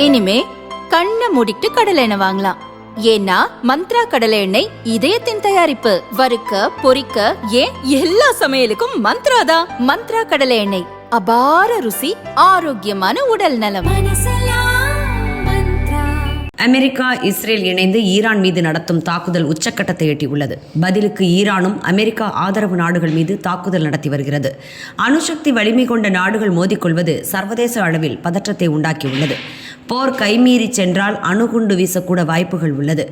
இனிமே கண்ணை மூடிட்டு கடலை எண்ணெய் வாங்கலாம். ஏன்னா மந்த்ரா கடலை எண்ணெய் இதயத்தின் தயாரிப்பு. வறுக்க பொரிக்க ஏன் எல்லா சமையலுக்கும் மந்த்ரா தான். மந்த்ரா கடலை எண்ணெய், அபார ருசி, ஆரோக்கியமான உடல் நலம். அமெரிக்கா இஸ்ரேல் இணைந்து ஈரான் மீது நடத்தும் தாக்குதல் உச்சக்கட்டத்தை எட்டியுள்ளது. பதிலுக்கு ஈரானும் அமெரிக்கா ஆதரவு நாடுகள் மீது தாக்குதல் நடத்தி வருகிறது. அணுசக்தி வலிமை கொண்ட நாடுகள் மோதிக்கொள்வது சர்வதேச அளவில் பதற்றத்தை உண்டாக்கியுள்ளது. போர் கைமீறி சென்றால் அணுகுண்டு வீசக்கூட வாய்ப்புகள் உள்ளது.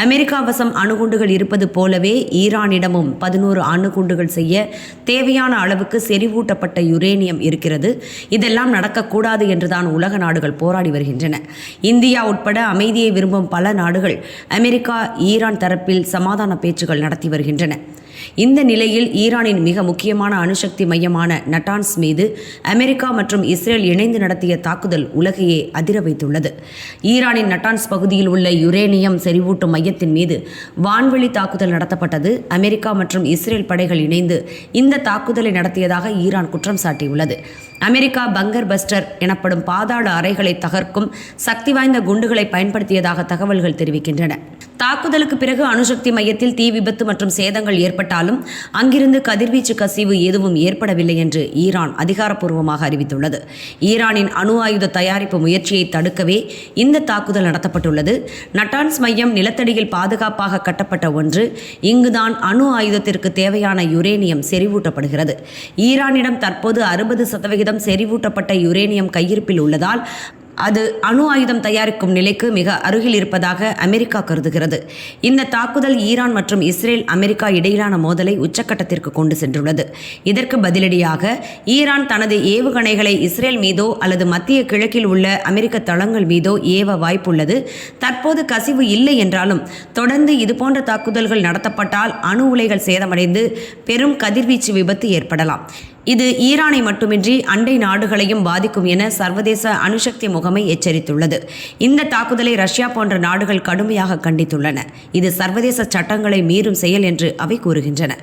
அமெரிக்கா வசம் அணுகுண்டுகள் இருப்பது போலவே ஈரானிடமும் 11 அணுகுண்டுகள் செய்ய தேவையான அளவுக்கு செறிவூட்டப்பட்ட யுரேனியம் இருக்கிறது. இதெல்லாம் நடக்கக்கூடாது என்றுதான் உலக நாடுகள் போராடி வருகின்றன. இந்தியா உட்பட அமைதியை விரும்பும் பல நாடுகள் அமெரிக்கா ஈரான் தரப்பில் சமாதான பேச்சுகள் நடத்தி வருகின்றன. இந்த நிலையில் ஈரானின் மிக முக்கியமான அணுசக்தி மையமான நட்டான்ஸ் மீது அமெரிக்கா மற்றும் இஸ்ரேல் இணைந்து நடத்திய தாக்குதல் உலகையே அதிர வைத்துள்ளது. ஈரானின் நட்டான்ஸ் பகுதியில் உள்ள யுரேனியம் செறிவூட்டும் மையத்தின் மீது வான்வெளி தாக்குதல் நடத்தப்பட்டது. அமெரிக்கா மற்றும் இஸ்ரேல் படைகள் இணைந்து இந்த தாக்குதலை நடத்தியதாக ஈரான் குற்றம் சாட்டியுள்ளது. அமெரிக்கா பங்கர் பஸ்டர் எனப்படும் பாதாள அறைகளை தகர்க்கும் சக்தி வாய்ந்த குண்டுகளை பயன்படுத்தியதாக தகவல்கள் தெரிவிக்கின்றன. தாக்குதலுக்கு பிறகு அணுசக்தி மையத்தில் தீ விபத்து மற்றும் சேதங்கள் ஏற்பட்டாலும் அங்கிருந்து கதிர்வீச்சு கசிவு எதுவும் ஏற்படவில்லை என்று ஈரான் அதிகாரப்பூர்வமாக அறிவித்துள்ளது. ஈரானின் அணு ஆயுத தயாரிப்பு முயற்சியை தடுக்கவே இந்த தாக்குதல் நடத்தப்பட்டுள்ளது. நட்டான்ஸ் மையம் நிலத்தடியில் பாதுகாப்பாக கட்டப்பட்ட ஒன்று. இங்குதான் அணு ஆயுதத்திற்கு தேவையான யுரேனியம் செறிவூட்டப்படுகிறது. ஈரானிடம் தற்போது 60% செறிவூட்டப்பட்ட யுரேனியம் கையிருப்பில் உள்ளதால் அது அணு ஆயுதம் தயாரிக்கும் நிலைக்கு மிக அருகில் இருப்பதாக அமெரிக்கா கருதுகிறது. இந்த தாக்குதல் ஈரான் மற்றும் இஸ்ரேல் அமெரிக்கா இடையிலான மோதலை உச்சக்கட்டத்திற்கு கொண்டு சென்றுள்ளது. இதற்கு பதிலடியாக ஈரான் தனது ஏவுகணைகளை இஸ்ரேல் மீதோ அல்லது மத்திய கிழக்கில் உள்ள அமெரிக்க தளங்கள் மீதோ ஏவ வாய்ப்புள்ளது. தற்போது கசிவு இல்லை என்றாலும் தொடர்ந்து இதுபோன்ற தாக்குதல்கள் நடத்தப்பட்டால் அணு உலைகள் சேதமடைந்து பெரும் கதிர்வீச்சு விபத்து ஏற்படலாம். இது ஈரானை மட்டுமின்றி அண்டை நாடுகளையும் பாதிக்கும் என சர்வதேச அணுசக்தி முகமை எச்சரித்துள்ளது. இந்த தாக்குதலை ரஷ்யா போன்ற நாடுகள் கடுமையாக கண்டித்துள்ளன. இது சர்வதேச சட்டங்களை மீறும் செயல் என்று அவை கூறுகின்றன.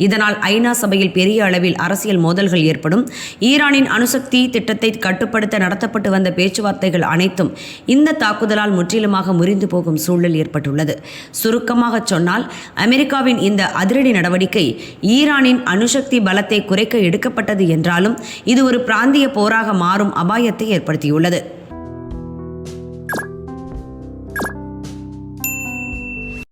இதனால் ஐநா சபையில் பெரிய அளவில் அரசியல் மோதல்கள் ஏற்படும். ஈரானின் அணுசக்தி திட்டத்தை கட்டுப்படுத்த நடத்தப்பட்டு வந்த பேச்சுவார்த்தைகள் அனைத்தும் இந்த தாக்குதலால் முற்றிலுமாக முறிந்து போகும் சூழல் ஏற்பட்டுள்ளது. சுருக்கமாக சொன்னால், அமெரிக்காவின் இந்த அதிரடி நடவடிக்கை ஈரானின் அணுசக்தி பலத்தை குறைக்க எடுக்கப்பட்டது என்றாலும் இது ஒரு பிராந்திய போராக மாறும் அபாயத்தை ஏற்படுத்தியுள்ளது.